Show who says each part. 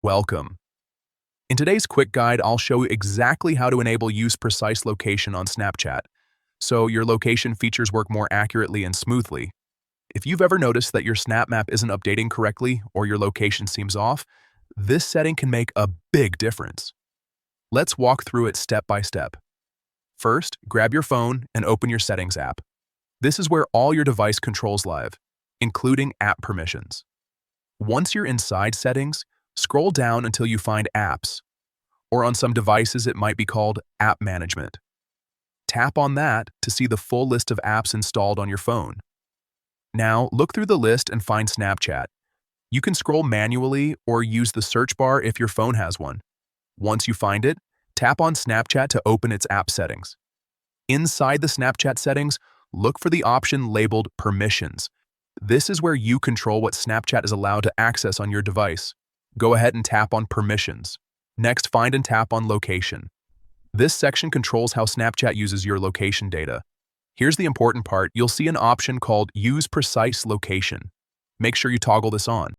Speaker 1: Welcome. In today's quick guide, I'll show you exactly how to enable Use Precise Location on Snapchat, so your location features work more accurately and smoothly. If you've ever noticed that your Snap Map isn't updating correctly or your location seems off, this setting can make a big difference. Let's walk through it step by step. First, grab your phone and open your Settings app. This is where all your device controls live, including app permissions. Once you're inside Settings, scroll down until you find Apps, or on some devices it might be called App Management. Tap on that to see the full list of apps installed on your phone. Now, look through the list and find Snapchat. You can scroll manually or use the search bar if your phone has one. Once you find it, tap on Snapchat to open its app settings. Inside the Snapchat settings, look for the option labeled Permissions. This is where you control what Snapchat is allowed to access on your device. Go ahead and tap on Permissions. Next, find and tap on Location. This section controls how Snapchat uses your location data. Here's the important part. You'll see an option called Use Precise Location. Make sure you toggle this on.